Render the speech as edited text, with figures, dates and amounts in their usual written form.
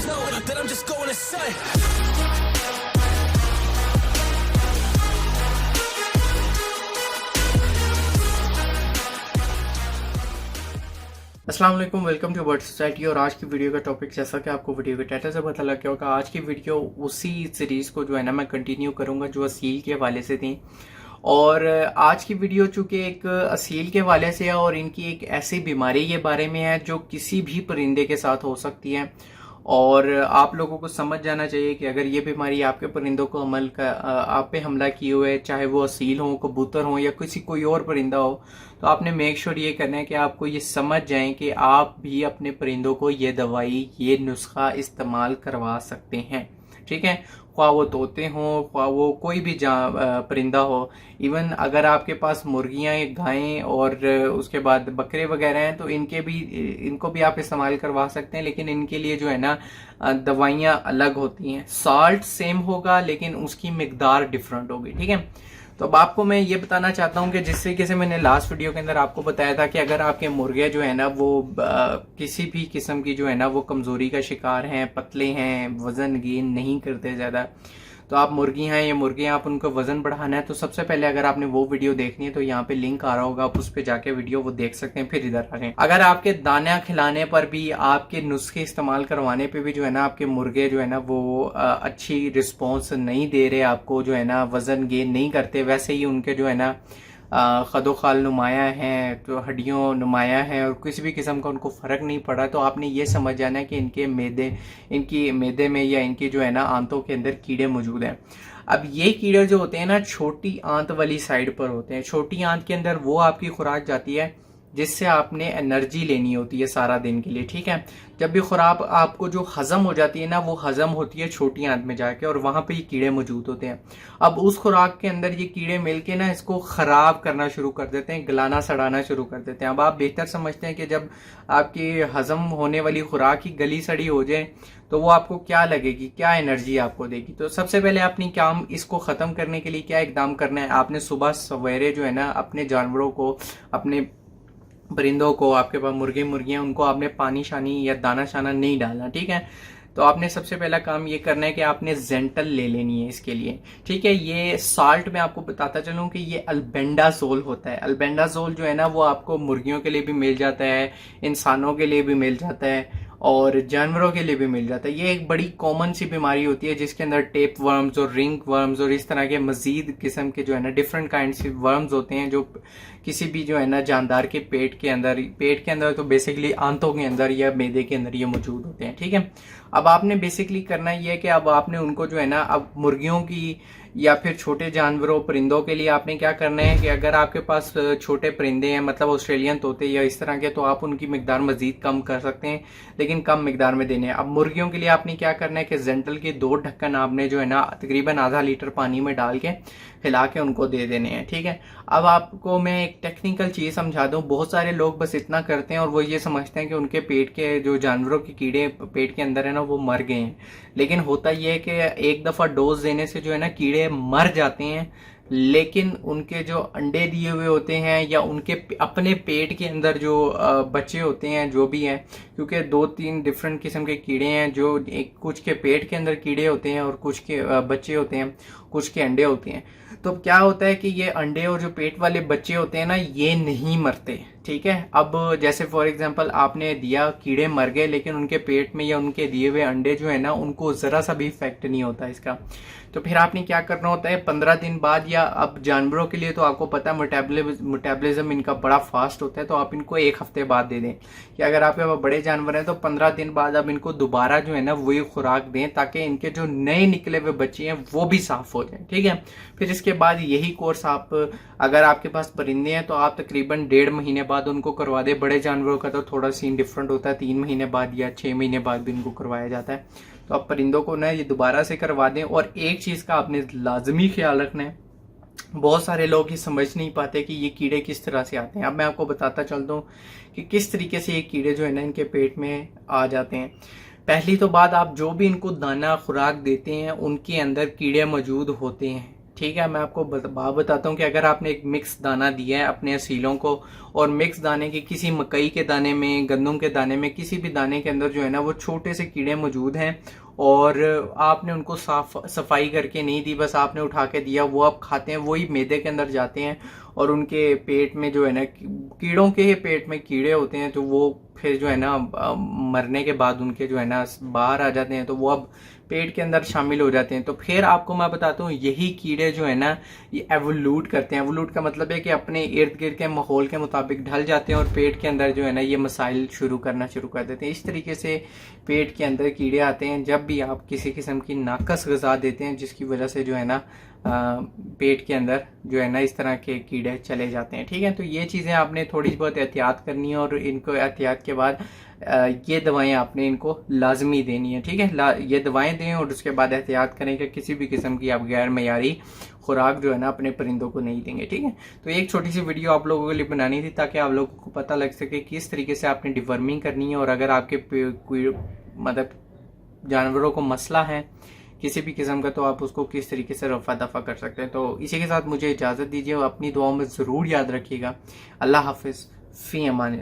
know that I'm just going to say. अस्सलाम वालेकुम, welcome to bird society. और आज की वीडियो का टॉपिक, जैसा कि आपको वीडियो के टाइटल से पता लग गया होगा, आज की वीडियो उसी सीरीज को जो है ना मैं कंटिन्यू करूंगा जो असील के हवाले से थी। और आज की वीडियो चूंकि एक असील के हवाले से है और इनकी एक ऐसी बीमारी के बारे में है जो किसी भी परिंदे के साथ हो सकती है। और आप लोगों को समझ जाना चाहिए कि अगर ये बीमारी आपके परिंदों को आप पे हमला किए हुए, चाहे वो असील हो, कबूतर हो या किसी कोई और परिंदा हो, तो आपने मेक श्योर ये करना है कि आपको ये समझ जाएं कि आप भी अपने परिंदों को ये दवाई, ये नुस्खा इस्तेमाल करवा सकते हैं। ठीक है, ख्वाह वो तोते हों, ख्वाह वो कोई भी परिंदा हो। इवन अगर आपके पास मुर्गियां, गायें और उसके बाद बकरे वगैरह हैं तो इनको भी आप इस्तेमाल करवा सकते हैं। लेकिन इनके लिए जो है ना दवाइयां अलग होती हैं। साल्ट सेम होगा लेकिन उसकी मिकदार डिफरेंट होगी। ठीक है, तो अब आपको मैं ये बताना चाहता हूँ कि जिस तरीके से मैंने लास्ट वीडियो के अंदर आपको बताया था कि अगर आपके मुर्गे जो है ना वो किसी भी किस्म की जो है ना वो कमजोरी का शिकार हैं, पतले हैं, वजन गेन नहीं करते ज्यादा, तो आप मुर्गी हैं या मुर्गे हैं, आप उनको वजन बढ़ाना है तो सबसे पहले अगर आपने वो वीडियो देखनी है तो यहाँ पे लिंक आ रहा होगा, आप उस पर जाके वीडियो वो देख सकते हैं। फिर इधर आ गए, अगर आपके दाना खिलाने पर भी, आपके नुस्खे इस्तेमाल करवाने पे भी जो है ना आपके मुर्गे जो है ना वो अच्छी रिस्पॉन्स नहीं दे रहे, आपको जो है ना वजन गेन नहीं करते, वैसे ही उनके जो है ना खदोखाल नुमाया है, तो हड्डियों नुमाया है और किसी भी किस्म का उनको फर्क नहीं पड़ा, तो आपने ये समझ जाना है कि इनकी मैदे में या इनकी जो है ना आंतों के अंदर कीड़े मौजूद हैं। अब ये कीड़े जो होते हैं ना छोटी आंत वाली साइड पर होते हैं। छोटी आंत के अंदर वो आपकी खुराक जाती है जिससे आपने एनर्जी लेनी होती है सारा दिन के लिए। ठीक है, जब भी खुराक आपको जो हजम हो जाती है ना वो हजम होती है छोटी आंत में जाके, और वहां पे ये कीड़े मौजूद होते हैं। अब उस खुराक के अंदर ये कीड़े मिलके ना इसको खराब करना शुरू कर देते हैं, गलाना सड़ाना शुरू कर देते हैं। अब आप बेहतर समझते हैं कि जब आपकी हजम होने वाली खुराक ही गली सड़ी हो जाए तो वो आपको क्या लगेगी, क्या एनर्जी आपको देगी। तो सबसे पहले अपनी काम इसको खत्म करने के लिए क्या इकदाम करना है, आपने सुबह सवेरे जो है ना अपने जानवरों को, अपने परिंदों को, आपके पास मुर्गे मुर्गियां, उनको आपने पानी शानी या दाना शाना नहीं डालना। ठीक है, तो आपने सबसे पहला काम ये करना है कि आपने जेंटल ले लेनी है इसके लिए। ठीक है, ये साल्ट में आपको बताता चलूं कि ये अल्बेंडाजोल होता है। अल्बेंडाजोल जो है ना वो आपको मुर्गियों के लिए भी मिल जाता है, इंसानों के लिए भी मिल जाता है और जानवरों के लिए भी मिल जाता है। ये एक बड़ी कॉमन सी बीमारी होती है जिसके अंदर टेप वर्म्स और रिंग वर्म्स और इस तरह के मजीद किस्म के जो है ना डिफरेंट काइंड से वर्म्स होते हैं जो किसी भी जो है ना जानदार के पेट के अंदर तो बेसिकली आंतों के अंदर या मैदे के अंदर ये मौजूद होते हैं। ठीक है, अब आपने बेसिकली करना ये है कि अब आपने उनको जो है ना, अब मुर्गियों की या फिर छोटे जानवरों परिंदों के लिए आपने क्या करना है कि अगर आपके पास छोटे परिंदे हैं, मतलब ऑस्ट्रेलियन तोते या इस तरह के, तो आप उनकी मिकदार मजीद कम कर सकते हैं लेकिन कम मिकदार में देने हैं। अब मुर्गियों के लिए आपने क्या करना है कि जेंटल के 2 ढक्कन आपने जो है ना तकरीबन आधा लीटर पानी में डाल के हिला के उनको दे देने हैं। ठीक है, अब आपको मैं एक टेक्निकल चीज समझा दूं। बहुत सारे लोग बस इतना करते हैं और वो ये समझते हैं कि उनके पेट के जो जानवरों के कीड़े पेट के अंदर है ना वो मर गए हैं, लेकिन होता यह है कि एक दफा डोज देने से जो है ना कीड़े मर जाते हैं, लेकिन उनके जो अंडे दिए हुए होते हैं या उनके अपने पेट के अंदर जो बच्चे होते हैं, जो भी हैं, क्योंकि 2-3 डिफरेंट किस्म के कीड़े हैं, जो एक कुछ के पेट के अंदर कीड़े होते हैं और कुछ के बच्चे होते हैं, कुछ के अंडे होते हैं। तो क्या होता है कि ये अंडे और जो पेट वाले बच्चे होते हैं ना ये नहीं मरते। ठीक है, अब जैसे फॉर एग्जांपल आपने दिया, कीड़े मर गए, लेकिन उनके पेट में या उनके दिए हुए अंडे जो है ना उनको जरा सा भी इफेक्ट नहीं होता इसका। तो फिर आपने क्या करना होता है 15 दिन बाद, या अब जानवरों के लिए तो आपको पता है मेटाबॉलिज्म इनका बड़ा फास्ट होता है, तो आप इनको 1 हफ्ते बाद दे दें। या अगर आपके पास बड़े जानवर हैं तो 15 दिन बाद आप इनको दोबारा जो है ना वही खुराक दें ताकि इनके जो नए निकले हुए बच्चे हैं वो भी साफ हो जाए। ठीक है, फिर इसके बाद यही कोर्स आप, अगर आपके पास परिंदे हैं तो आप तकरीबन 1.5 महीने बाद उनको करवा दें। बड़े जानवरों का तो थोड़ा सीन डिफरेंट होता है, 3 महीने बाद या 6 महीने बाद भी इनको करवाया जाता है। तो आप परिंदों को ना ये दोबारा से करवा दें। और एक चीज का आपने लाजमी ख्याल रखना है, बहुत सारे लोग ये समझ नहीं पाते कि ये कीड़े किस तरह से आते हैं। अब मैं आपको बताता चलता हूँ कि किस तरीके से ये कीड़े जो है ना इनके पेट में आ जाते हैं। पहली तो बात, आप जो भी इनको दाना खुराक देते हैं उनके अंदर कीड़े मौजूद होते हैं। ठीक है, मैं आपको बात बताता हूँ कि अगर आपने एक मिक्स दाना दिया है अपने सीलों को, और मिक्स दाने के किसी मकई के दाने में, गंदम के दाने में, किसी भी दाने के अंदर जो है ना वो छोटे से कीड़े मौजूद हैं, और आपने उनको सफाई करके नहीं दी, बस आपने उठा के दिया, वो आप खाते हैं, वही मैदे के अंदर जाते हैं और उनके पेट में जो है ना, कीड़ों के ही पेट में कीड़े होते हैं, तो वो फिर जो है ना मरने के बाद उनके जो है ना बाहर आ जाते हैं, तो वो अब पेट के अंदर शामिल हो जाते हैं। तो फिर आपको मैं बताता हूँ, यही कीड़े जो है ना ये एवोल्यूट करते हैं। एवोल्यूट का मतलब है कि अपने इर्द गिर्द के माहौल के मुताबिक ढल जाते हैं और पेट के अंदर जो है ना ये मसाइल शुरू कर देते हैं। इस तरीके से पेट के अंदर कीड़े आते हैं जब भी आप किसी किस्म की नाकस ग़िज़ा देते हैं, जिसकी वजह से जो है ना पेट के अंदर जो है ना इस तरह के कीड़े चले जाते हैं। ठीक है, तो ये चीज़ें आपने थोड़ी बहुत एहतियात करनी है, और इनको एहतियात के बाद ये दवाएं आपने इनको लाजमी देनी है। ठीक है, ये दवाएं दें और उसके बाद एहतियात करें कि किसी भी किस्म की आप गैर मयारी खुराक जो है ना अपने परिंदों को नहीं देंगे। ठीक है, तो एक छोटी सी वीडियो आप लोगों के लिए बनानी थी ताकि आप लोगों को पता लग सके किस तरीके से आपने डिवर्मिंग करनी है, और अगर आपके मतलब जानवरों को मसला है किसी भी किस्म का, तो आप उसको किस तरीके से रफा दफा कर सकते हैं। तो इसी के साथ मुझे इजाज़त दीजिए, अपनी दुआओं में ज़रूर याद रखिएगा। अल्लाह हाफिज़, फ़ी अमान।